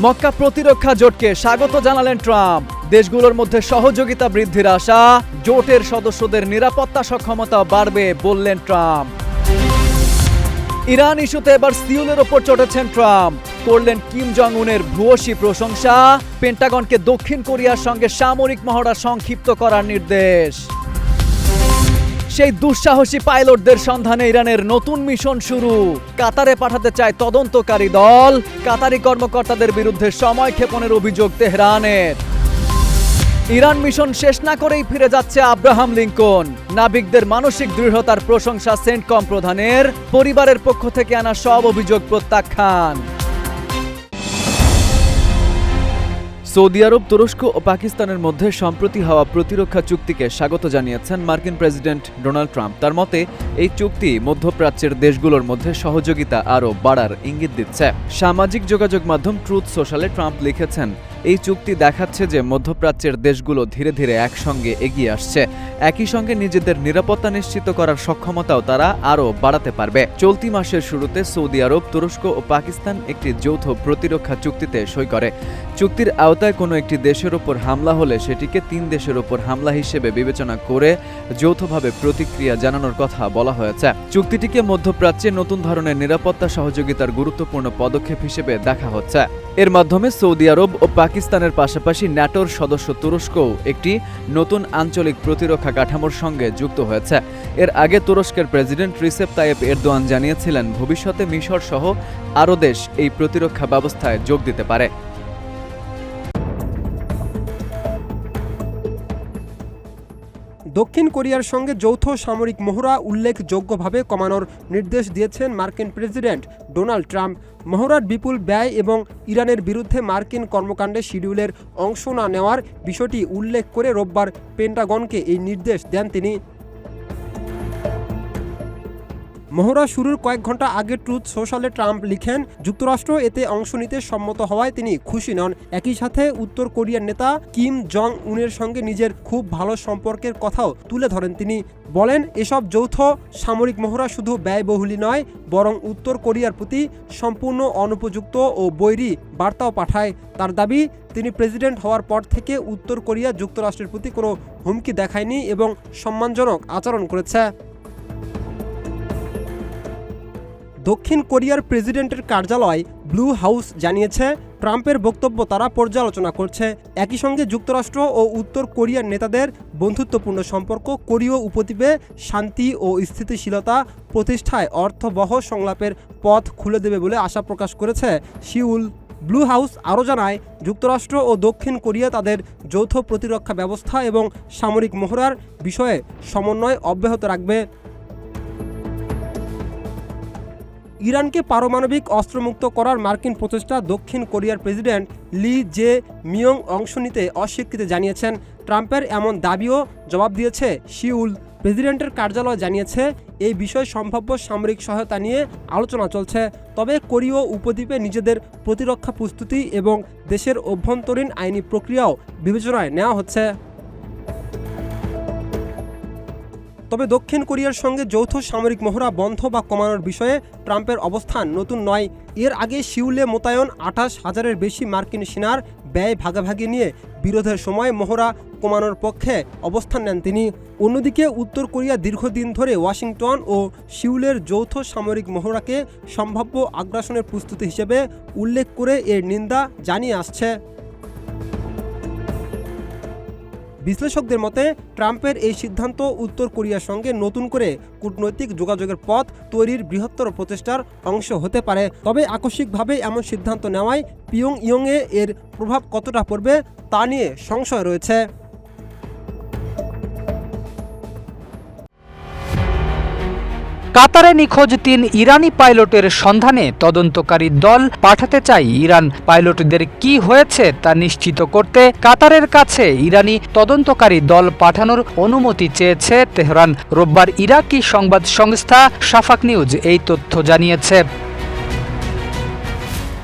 মক্কা প্রতিরক্ষা জোটকে স্বাগত জানালেন ট্রাম্প। দেশগুলোর মধ্যে সহযোগিতা বৃদ্ধির আশা, জোটের সদস্যদের নিরাপত্তা সক্ষমতা বাড়বে বললেন ট্রাম্প। ইরান ইস্যুতে এবার সিউলের ওপর চটেছেন ট্রাম্প, করলেন কিম জং উনের ভূয়সী প্রশংসা, পেন্টাগনকে দক্ষিণ কোরিয়ার সঙ্গে সামরিক মহড়া সংক্ষিপ্ত করার নির্দেশ। সেই দুঃসাহসী পাইলটদের সন্ধানে ইরানের নতুন মিশন শুরু, কাতারে পাঠাতে চায় তদন্তকারী দল, কাতারি কর্মকর্তাদের বিরুদ্ধে সময় ক্ষেপণের অভিযোগ তেহরানের। ইরান মিশন শেষ না করেই ফিরে যাচ্ছে আব্রাহাম লিঙ্কন, নাবিকদের মানসিক দৃঢ়তার প্রশংসা সেন্টকম প্রধানের, পরিবারের পক্ষ থেকে আনা সব অভিযোগ প্রত্যাখ্যান। সৌদি আরব, তুরস্ক ও পাকিস্তানের মধ্যে সম্প্রতি হওয়া প্রতিরক্ষা চুক্তিকে স্বাগত জানিয়েছেন মার্কিন প্রেসিডেন্ট ডোনাল্ড ট্রাম্প। তার মতে এই চুক্তি মধ্যপ্রাচ্যের দেশগুলোর মধ্যে সহযোগিতা আরও বাড়ার ইঙ্গিত দিচ্ছে। সামাজিক যোগাযোগ মাধ্যম ট্রুথ সোশ্যালে ট্রাম্প লিখেছেন, এই চুক্তি দেখাচ্ছে যে মধ্যপ্রাচ্যের দেশগুলো ধীরে ধীরে একসঙ্গে এগিয়ে আসছে, একই সঙ্গে নিজেদের নিরাপত্তা নিশ্চিত করার সক্ষমতাও তারা আরও বাড়াতে পারবে। চলতি মাসের শুরুতে সৌদি আরব, তুরস্ক ও পাকিস্তান একটি যৌথ প্রতিরক্ষা চুক্তিতে সই করে। চুক্তির আওতায় কোনো একটি দেশের ওপর হামলা হলে সেটিকে 3 দেশের ওপর হামলা হিসেবে বিবেচনা করে যৌথভাবে প্রতিক্রিয়া জানানোর কথা বলা হয়েছে। চুক্তিটিকে মধ্যপ্রাচ্যে নতুন ধরনের নিরাপত্তা সহযোগিতার গুরুত্বপূর্ণ পদক্ষেপ হিসেবে দেখা হচ্ছে। এর মাধ্যমে সৌদি আরব ও পাকিস্তানের পাশাপাশি ন্যাটোর সদস্য তুরস্কও একটি নতুন আঞ্চলিক প্রতিরক্ষা কাঠামোর সঙ্গে যুক্ত হয়েছে। এর আগে তুরস্কের প্রেসিডেন্ট রিসেপ তাইয়েপ এরদোয়ান জানিয়েছিলেন, ভবিষ্যতে মিশর সহ আরও দেশ এই প্রতিরক্ষা ব্যবস্থায় যোগ দিতে পারে। দক্ষিণ কোরিয়ার সঙ্গে যৌথ সামরিক মহড়া উল্লেখযোগ্যভাবে কমানোর নির্দেশ দিয়েছেন মার্কিন প্রেসিডেন্ট ডোনাল্ড ট্রাম্প। মহড়ার বিপুল ব্যয় এবং ইরানের বিরুদ্ধে মার্কিন কর্মকাণ্ডে শিডিউলের অংশ না নেওয়ার বিষয়টি উল্লেখ করে রোববার পেন্টাগনকে এই নির্দেশ দেন তিনি। মহড়া শুরুর কয়েক ঘন্টা আগে ট্রুথ সোশ্যালে ট্রাম্প লিখেন, যুক্তরাষ্ট্র এতে অংশ নিতে সম্মত হওয়ায় তিনি খুশি নন। একই সাথে উত্তর কোরিয়ার নেতা কিম জং উনের সঙ্গে নিজের খুব ভালো সম্পর্কের কথাও তুলে ধরেন তিনি। বলেন, এসব যৌথ সামরিক মহড়া শুধু ব্যয়বহুলই নয়, বরং উত্তর কোরিয়ার প্রতি সম্পূর্ণ অনুপযুক্ত ও বৈরী বার্তাও পাঠায়। তার দাবি, তিনি প্রেসিডেন্ট হওয়ার পর থেকে উত্তর কোরিয়া যুক্তরাষ্ট্রের প্রতি কোনো হুমকি দেখায়নি এবং সম্মানজনক আচরণ করেছে। দক্ষিণ কোরিয়ার প্রেসিডেন্টের কার্যালয় ব্লু হাউস জানিয়েছে, ট্রাম্পের বক্তব্য তারা পর্যালোচনা করছে। একই সঙ্গে যুক্তরাষ্ট্র ও উত্তর কোরিয়ার নেতাদের বন্ধুত্বপূর্ণ সম্পর্ক কোরীয় উপদ্বীপে শান্তি ও স্থিতিশীলতা প্রতিষ্ঠায় অর্থবহ সংলাপের পথ খুলে দেবে বলে আশা প্রকাশ করেছে সিউল। ব্লু হাউস আরও জানায়, যুক্তরাষ্ট্র ও দক্ষিণ কোরিয়া তাদের যৌথ প্রতিরক্ষা ব্যবস্থা এবং সামরিক মহড়ার বিষয়ে সমন্বয় অব্যাহত রাখবে। ইরানকে পারমাণবিক অস্ত্রমুক্ত করার মার্কিন প্রচেষ্টা দক্ষিণ কোরিয়ার প্রেসিডেন্ট লি জে মিয়ং অংশ নিতে অস্বীকৃতি জানিয়েছেন। ট্রাম্পের এমন দাবিও জবাব দিয়েছে সিউল। প্রেসিডেন্টের কার্যালয় জানিয়েছে, এই বিষয়ে সম্ভাব্য সামরিক সহায়তা নিয়ে আলোচনা চলছে, তবে কোরীয় উপদ্বীপে নিজেদের প্রতিরক্ষা প্রস্তুতি এবং দেশের অভ্যন্তরীণ আইনি প্রক্রিয়াও বিবেচনায় নেওয়া হচ্ছে। তবে দক্ষিণ কোরিয়ার সঙ্গে যৌথ সামরিক মহড়া বন্ধ বা কমানোর বিষয়ে ট্রাম্পের অবস্থান নতুন নয়। এর আগে সিউলে মোতায়েন 28,000-এর বেশি মার্কিন সেনার ব্যয় ভাগাভাগি নিয়ে বিরোধের সময় মহড়া কমানোর পক্ষে অবস্থান নেন তিনি। অন্যদিকে উত্তর কোরিয়া দীর্ঘদিন ধরে ওয়াশিংটন ও সিউলের যৌথ সামরিক মহড়াকে সম্ভাব্য আগ্রাসনের প্রস্তুতি হিসেবে উল্লেখ করে এর নিন্দা জানিয়ে আসছে। বিশ্লেষকদের মতে, ট্রাম্পের এই সিদ্ধান্ত উত্তর কোরিয়ার সঙ্গে নতুন করে কূটনৈতিক যোগাযোগের পথ তৈরির বৃহত্তর প্রচেষ্টার অংশ হতে পারে। তবে আকস্মিকভাবে এমন সিদ্ধান্ত নেওয়ায় পিয়ংইয়ংয়ে এর প্রভাব কতটা পড়বে তা নিয়ে সংশয় রয়েছে। কাতারে নিখোঁজ 3 ইরানি পাইলটের সন্ধানে তদন্তকারী দল পাঠাতে চায় ইরান। পাইলটদের কি হয়েছে তা নিশ্চিত করতে কাতারের কাছে ইরানি তদন্তকারী দল পাঠানোর অনুমতি চেয়েছে তেহরান। রোববার ইরাকি সংবাদ সংস্থা শাফাক নিউজ এই তথ্য জানিয়েছে।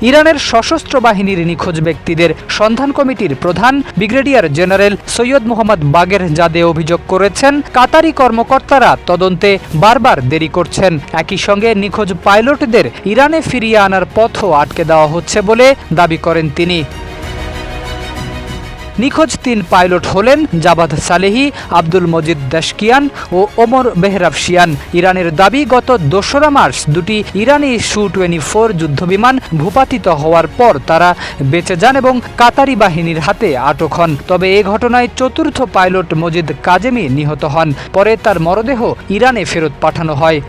ইরানের সশস্ত্র বাহিনীর নিখোঁজ ব্যক্তিদের সন্ধান কমিটির প্রধান ব্রিগেডিয়ার জেনারেল সৈয়দ মোহাম্মদ বাগের জাদে অভিযোগ করেছেন, কাতারি কর্মকর্তারা তদন্তে বারবার দেরি করছেন। একই সঙ্গে নিখোঁজ পাইলটদের ইরানে ফিরিয়ে আনার পথও আটকে দেওয়া হচ্ছে বলে দাবি করেন তিনি। নিখোঁজ 3 পাইলট হলেন জাবাদ সালেহি, আব্দুল মজিদ দাশকিয়ান ও ওমর বেহরাফশিয়ান। ইরানের দাবি, গত 2রা মার্চ দুটি ইরানি সু-24 যুদ্ধবিমান ভূপাতিত হওয়ার পর তারা বেঁচে যান এবং কাতারি বাহিনীর হাতে আটক হন। তবে এ ঘটনায় 4র্থ পাইলট মজিদ কাজেমি নিহত হন। পরে তার মরদেহ ইরানে ফেরত পাঠানো হয়।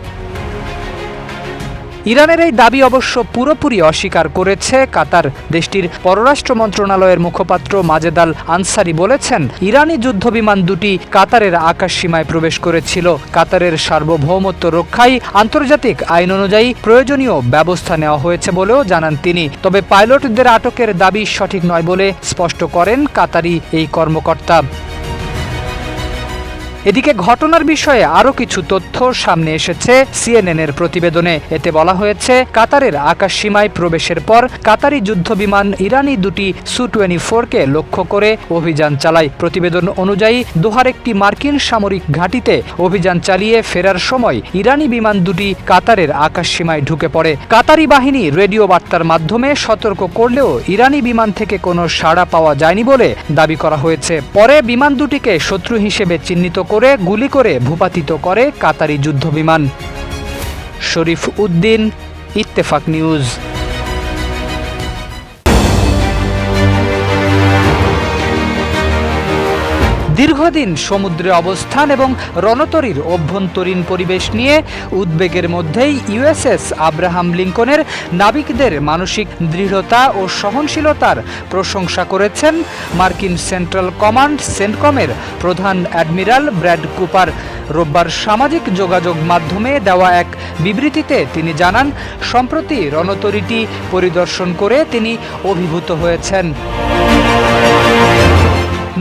ইরানের এই দাবি অবশ্য পুরোপুরি অস্বীকার করেছে কাতার। দেশটির পররাষ্ট্র মন্ত্রণালয়ের মুখপাত্র মাজেদ আল আনসারি বলেছেন, ইরানি যুদ্ধবিমান দুটি কাতারের আকাশসীমায় প্রবেশ করেছিল। কাতারের সার্বভৌমত্ব রক্ষায় আন্তর্জাতিক আইন অনুযায়ী প্রয়োজনীয় ব্যবস্থা নেওয়া হয়েছে বলেও জানান তিনি। তবে পাইলটদের আটকের দাবি সঠিক নয় বলে স্পষ্ট করেন কাতারি এই কর্মকর্তা। এদিকে ঘটনার বিষয়ে আরও কিছু তথ্য সামনে এসেছে সিএনএনের প্রতিবেদনে। এতে বলা হয়েছে, কাতারের আকাশসীমায় প্রবেশের পর কাতারি যুদ্ধবিমান ইরানি দুটি সু-24কে লক্ষ্য করে অভিযান চালায়। প্রতিবেদন অনুযায়ী দোহার একটি মার্কিন সামরিক ঘাঁটিতে অভিযান চালিয়ে ফেরার সময় ইরানি বিমান দুটি কাতারের আকাশসীমায় ঢুকে পড়ে। কাতারি বাহিনী রেডিও বার্তার মাধ্যমে সতর্ক করলেও ইরানি বিমান থেকে কোনো সাড়া পাওয়া যায়নি বলে দাবি করা হয়েছে। পরে বিমান দুটিকে শত্রু হিসেবে চিহ্নিত করে গুলি করে ভূপাতিত করে কাতারি যুদ্ধবিমান। শরীফ উদ্দিন, ইত্তেফাক নিউজ। দীর্ঘদিন সমুদ্রে অবস্থান এবং রণতরীর অভ্যন্তরীণ পরিবেশ নিয়ে উদ্বেগের মধ্যেই ইউএসএস আব্রাহাম লিঙ্কনের নাবিকদের মানসিক দৃঢ়তা ও সহনশীলতার প্রশংসা করেছেন মার্কিন সেন্ট্রাল কমান্ড সেন্টকমের প্রধান অ্যাডমিরাল ব্র্যাড কুপার। রোববার সামাজিক যোগাযোগ মাধ্যমে দেওয়া এক বিবৃতিতে তিনি জানান, সম্প্রতি রণতরীটি পরিদর্শন করে তিনি অভিভূত হয়েছেন।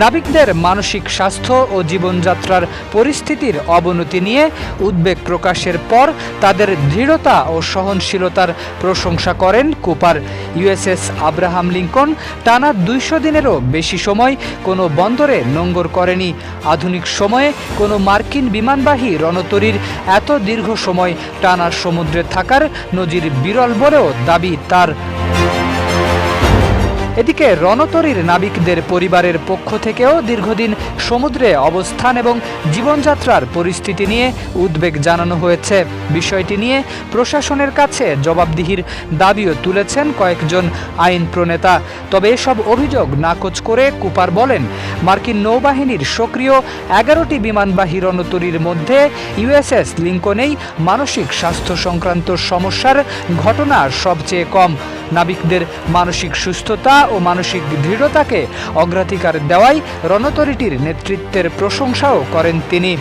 নাবিকদের মানসিক স্বাস্থ্য ও জীবনযাত্রার পরিস্থিতির অবনতি নিয়ে উদ্বেগ প্রকাশের পর তাদের দৃঢ়তা ও সহনশীলতার প্রশংসা করেন কুপার। ইউএসএস আব্রাহাম লিঙ্কন টানা 200 দিনেরও বেশি সময় কোনো বন্দরে নোঙ্গর করেনি। আধুনিক সময়ে কোনো মার্কিন বিমানবাহী রণতরীর এত দীর্ঘ সময় টানা সমুদ্রে থাকার নজির বিরল বলেও দাবি তার। এদিকে রণতরীর নাবিকদের পরিবারের পক্ষ থেকেও দীর্ঘদিন সমুদ্রে অবস্থান এবং জীবনযাত্রার পরিস্থিতি নিয়ে উদ্বেগ জানানো হয়েছে। বিষয়টি নিয়ে প্রশাসনের কাছে জবাবদিহির দাবিও তুলেছেন কয়েকজন আইন প্রণেতা। তবে এসব অভিযোগ নাকচ করে কুপার বলেন, মার্কিন নৌবাহিনীর সক্রিয় 11টি বিমানবাহী রণতরীর মধ্যে ইউএসএস লিঙ্কনেই মানসিক স্বাস্থ্য সংক্রান্ত সমস্যার ঘটনা সবচেয়ে কম। নাবিকদের মানসিক সুস্থতা ও মানসিক দৃঢ়তাকে অগ্রাধিকার দেওয়াই রণতরীটির নেতৃত্বের প্রশংসাও করেন তিনি।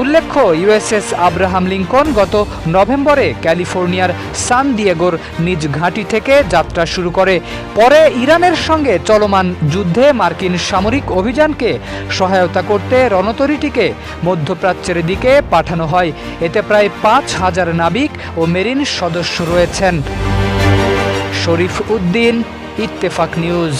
উল্লেখ্য, ইউএসএস আব্রাহাম লিঙ্কন গত নভেম্বরে ক্যালিফোর্নিয়ার সান দিয়েগোর নিজ ঘাঁটি থেকে যাত্রা শুরু করে। পরে ইরানের সঙ্গে চলমান যুদ্ধে মার্কিন সামরিক অভিযানকে সহায়তা করতে রণতরীটিকে মধ্যপ্রাচ্যের দিকে পাঠানো হয়। এতে প্রায় 5000 নাবিক ও মেরিন সদস্য রয়েছেন। শরীফ উদ্দিন, ইত্তেফাক নিউজ।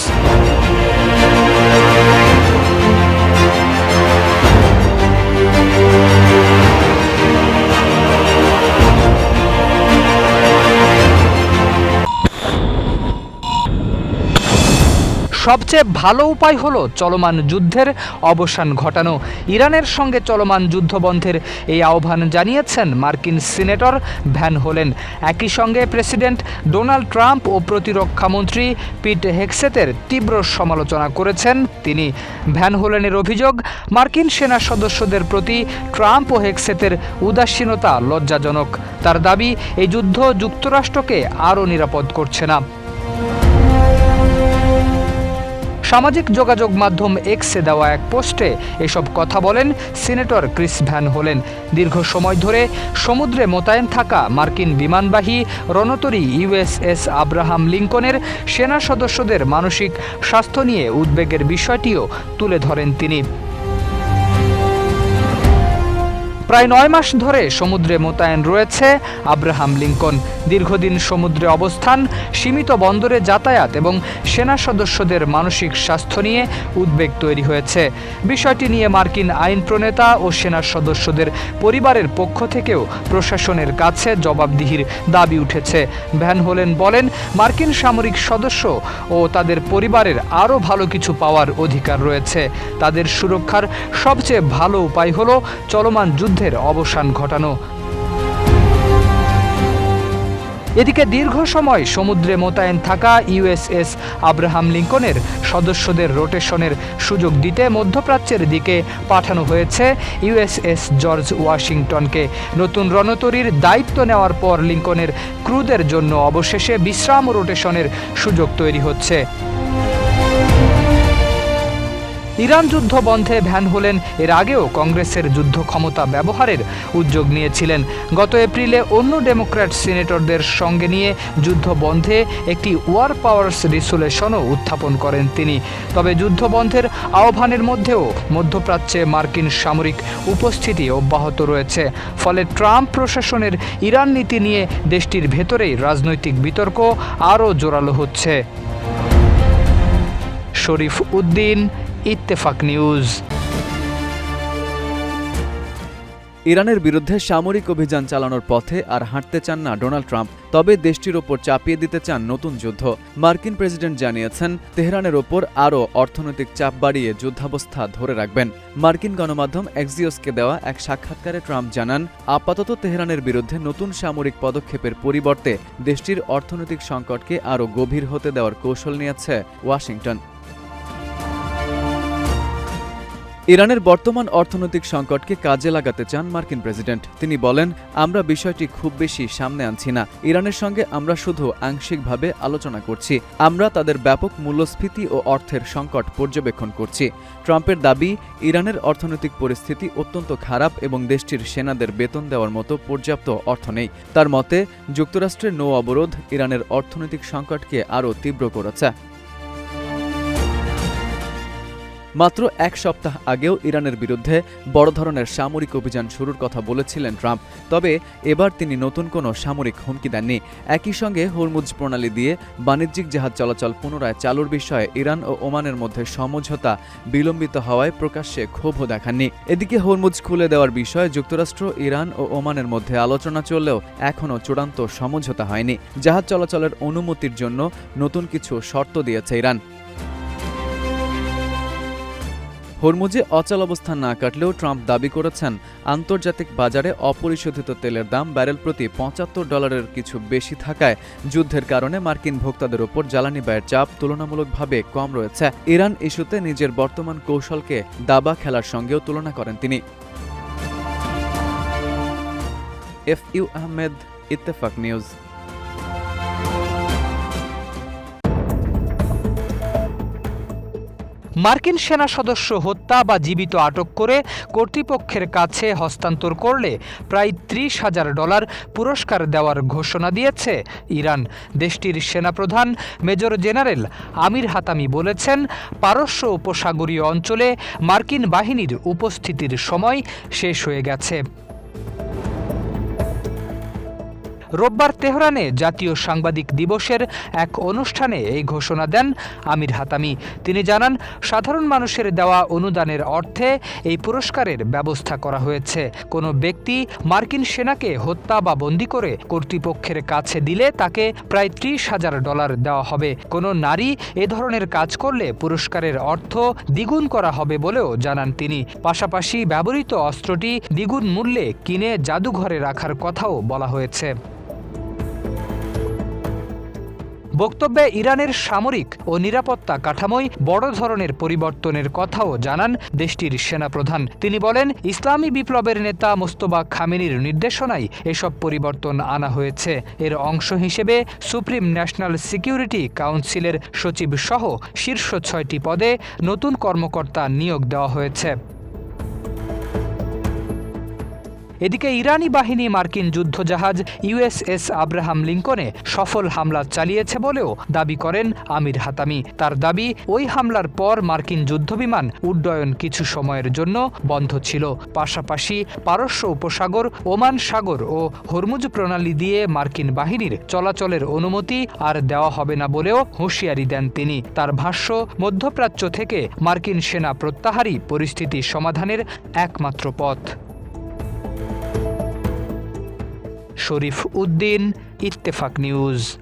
সবচেয়ে ভালো উপায় হলো চলমান যুদ্ধের অবসান ঘটানো। ইরানের সঙ্গে চলমান যুদ্ধবন্ধের এই আহ্বান জানিয়েছেন মার্কিন সিনেটর ভ্যান হোলেন। একই সঙ্গে প্রেসিডেন্ট ডোনাল্ড ট্রাম্প ও প্রতিরক্ষামন্ত্রী পিট হেগসেতের তীব্র সমালোচনা করেছেন তিনি। ভ্যান হোলেনের অভিযোগ, মার্কিন সেনা সদস্যদের প্রতি ট্রাম্প ও হেগসেতের উদাসীনতা লজ্জাজনক। তার দাবি, এই যুদ্ধ যুক্তরাষ্ট্রকে আরও নিরাপদ করছে না। সামাজিক যোগাযোগ মাধ্যম এক্সে দেওয়া এক পোস্টে এসব কথা বলেন সিনেটর ক্রিস ভ্যান হোলেন। দীর্ঘ সময় ধরে সমুদ্রে মোতায়েন থাকা মার্কিন বিমানবাহী রণতরী ইউএসএস আব্রাহাম লিঙ্কনের সেনা সদস্যদের মানসিক স্বাস্থ্য নিয়ে উদ্বেগের বিষয়টিও তুলে ধরেন তিনি। প্রায় 9 মাস ধরে সমুদ্রে মোতায়েন রয়েছে আব্রাহাম লিঙ্কন। দীর্ঘদিন সমুদ্রে অবস্থান, সীমিত বন্দরে যাতায়াত এবং সেনা সদস্যদের মানসিক স্বাস্থ্য নিয়ে উদ্বেগ তৈরি হয়েছে। বিষয়টি নিয়ে মার্কিন আইন প্রণেতা ও সেনা সদস্যদের পরিবারের পক্ষ থেকেও প্রশাসনের কাছে জবাবদিহির দাবি উঠেছে। ভ্যান হোলেন বলেন, মার্কিন সামরিক সদস্য ও তাদের পরিবারের আরও ভালো কিছু পাওয়ার অধিকার রয়েছে। তাদের সুরক্ষার সবচেয়ে ভালো উপায় হলো চলমান যুদ্ধের অবসান ঘটানো। এদিকে দীর্ঘ সময় সমুদ্রে মোতায়েন থাকা ইউএসএস আব্রাহাম লিঙ্কনের সদস্যদের রোটেশনের সুযোগ দিতে মধ্যপ্রাচ্যের দিকে পাঠানো হয়েছে ইউএসএস জর্জ ওয়াশিংটনকে। নতুন রণতরীর দায়িত্ব নেওয়ার পর লিঙ্কনের ক্রুদের জন্য অবশেষে বিশ্রাম ও রোটেশনের সুযোগ তৈরি হচ্ছে। ইরান যুদ্ধ বন্ধে ভ্যান হোলেন এর আগেও কংগ্রেসের যুদ্ধ ক্ষমতা ব্যবহারের উদ্যোগ নিয়েছিলেন। গত এপ্রিলে অন্য ডেমোক্র্যাট সিনেটরদের সঙ্গে নিয়ে যুদ্ধ বন্ধে একটি ওয়ার পাওয়ার্স রিসোলিউশনও উত্থাপন করেন তিনি। তবে যুদ্ধ বন্ধের আহ্বানের মধ্যেও মধ্যপ্রাচ্যে মার্কিন সামরিক উপস্থিতি অব্যাহত রয়েছে। ফলে ট্রাম্প প্রশাসনের ইরান নীতি নিয়ে দেশটির ভেতরেই রাজনৈতিক বিতর্ক আরও জোরালো হচ্ছে। শরীফ উদ্দিন, ইত্তেফাক নিউজ। ইরানের বিরুদ্ধে সামরিক অভিযান চালানোর পথে আর হাঁটতে চান না ডোনাল্ড ট্রাম্প, তবে দেশটির ওপর চাপিয়ে দিতে চান নতুন যুদ্ধ। মার্কিন প্রেসিডেন্ট জানিয়েছেন, তেহরানের ওপর আরও অর্থনৈতিক চাপ বাড়িয়ে যুদ্ধাবস্থা ধরে রাখবেন। মার্কিন গণমাধ্যম এক্সিওসকে দেওয়া এক সাক্ষাৎকারে ট্রাম্প জানান, আপাতত তেহরানের বিরুদ্ধে নতুন সামরিক পদক্ষেপের পরিবর্তে দেশটির অর্থনৈতিক সংকটকে আরও গভীর হতে দেওয়ার কৌশল নিয়েছে ওয়াশিংটন। ইরানের বর্তমান অর্থনৈতিক সংকটকে কাজে লাগাতে চান মার্কিন প্রেসিডেন্ট। তিনি বলেন, আমরা বিষয়টি খুব বেশি সামনে আনছি না। ইরানের সঙ্গে আমরা শুধু আংশিকভাবে আলোচনা করছি। আমরা তাদের ব্যাপক মূল্যস্ফীতি ও অর্থের সংকট পর্যবেক্ষণ করছি। ট্রাম্পের দাবি, ইরানের অর্থনৈতিক পরিস্থিতি অত্যন্ত খারাপ এবং দেশটির সেনাদের বেতন দেওয়ার মতো পর্যাপ্ত অর্থ নেই। তার মতে, যুক্তরাষ্ট্রের নৌ অবরোধ ইরানের অর্থনৈতিক সংকটকে আরও তীব্র করেছে। মাত্র এক সপ্তাহ আগেও ইরানের বিরুদ্ধে বড় ধরনের সামরিক অভিযান শুরুর কথা বলেছিলেন ট্রাম্প, তবে এবার তিনি নতুন কোনো সামরিক হুমকি দেননি। একই সঙ্গে হরমুজ প্রণালী দিয়ে বাণিজ্যিক জাহাজ চলাচল পুনরায় চালুর বিষয়ে ইরান ও ওমানের মধ্যে সমঝোতা বিলম্বিত হওয়ায় প্রকাশ্যে ক্ষোভও দেখাননি। এদিকে হরমুজ খুলে দেওয়ার বিষয়ে যুক্তরাষ্ট্র, ইরান ও ওমানের মধ্যে আলোচনা চললেও এখনও চূড়ান্ত সমঝোতা হয়নি। জাহাজ চলাচলের অনুমতির জন্য নতুন কিছু শর্ত দিয়েছে ইরান। হরমুজে অচল অবস্থান না কাটলেও ট্রাম্প দাবি করেছেন, আন্তর্জাতিক বাজারে অপরিশোধিত তেলের দাম ব্যারেল প্রতি $75 কিছু বেশি থাকায় যুদ্ধের কারণে মার্কিন ভোক্তাদের ওপর জ্বালানি ব্যয়ের চাপ তুলনামূলকভাবে কম রয়েছে। ইরান ইস্যুতে নিজের বর্তমান কৌশলকে দাবা খেলার সঙ্গেও তুলনা করেন তিনি। FU Ahmed, Ittefaq news. মার্কিন সেনা সদস্য হত্যা বা জীবিত আটক করে কর্তৃপক্ষের কাছে হস্তান্তর করলে প্রায় $30,000 পুরস্কার দেওয়ার ঘোষণা দিয়েছে ইরান। দেশটির সেনাপ্রধান মেজর জেনারেল আমির হাতামি বলেছেন, পারস্য উপসাগরীয় অঞ্চলে মার্কিন বাহিনীর উপস্থিতির সময় শেষ হয়ে গেছে। রোববার তেহরানে জাতীয় সাংবাদিক দিবসের এক অনুষ্ঠানে এই ঘোষণা দেন আমির হাতামি। তিনি জানান, সাধারণ মানুষের দেওয়া অনুদানের অর্থে এই পুরস্কারের ব্যবস্থা করা হয়েছে। কোনো ব্যক্তি মার্কিন সেনাকে হত্যা বা বন্দী করে কর্তৃপক্ষের কাছে দিলে তাকে প্রায় $30,000 দেওয়া হবে। কোনো নারী এ ধরনের কাজ করলে পুরস্কারের অর্থ দ্বিগুণ করা হবে বলেও জানান তিনি। পাশাপাশি ব্যবহৃত অস্ত্রটি দ্বিগুণ মূল্যে কিনে জাদুঘরে রাখার কথাও বলা হয়েছে। বক্তব্যে ইরানের সামরিক ও নিরাপত্তা কাঠামোয় বড় ধরনের পরিবর্তনের কথাও জানান দেশটির সেনাপ্রধান। তিনি বলেন, ইসলামী বিপ্লবের নেতা মোস্তফা খামেনির নির্দেশনায় এসব পরিবর্তন আনা হয়েছে। এর অংশ হিসেবে সুপ্রিম ন্যাশনাল সিকিউরিটি কাউন্সিলের সচিব সহ শীর্ষ 6টি পদে নতুন কর্মকর্তা নিয়োগ দেওয়া হয়েছে। এদিকে ইরানি বাহিনী মার্কিন যুদ্ধজাহাজ ইউএসএস আব্রাহাম লিঙ্কনে সফল হামলা চালিয়েছে বলেও দাবি করেন আমির হাতামি। তার দাবি, ওই হামলার পর মার্কিন যুদ্ধবিমান উড্ডয়ন কিছু সময়ের জন্য বন্ধ ছিল। পাশাপাশি পারস্য উপসাগর, ওমান সাগর ও হরমুজ প্রণালী দিয়ে মার্কিন বাহিনীর চলাচলের অনুমতি আর দেওয়া হবে না বলেও হুঁশিয়ারি দেন তিনি। তার ভাষ্য, মধ্যপ্রাচ্য থেকে মার্কিন সেনা প্রত্যাহারই পরিস্থিতি সমাধানের একমাত্র পথ। শরীফ উদ্দিন, ইত্তেফাক নিউজ।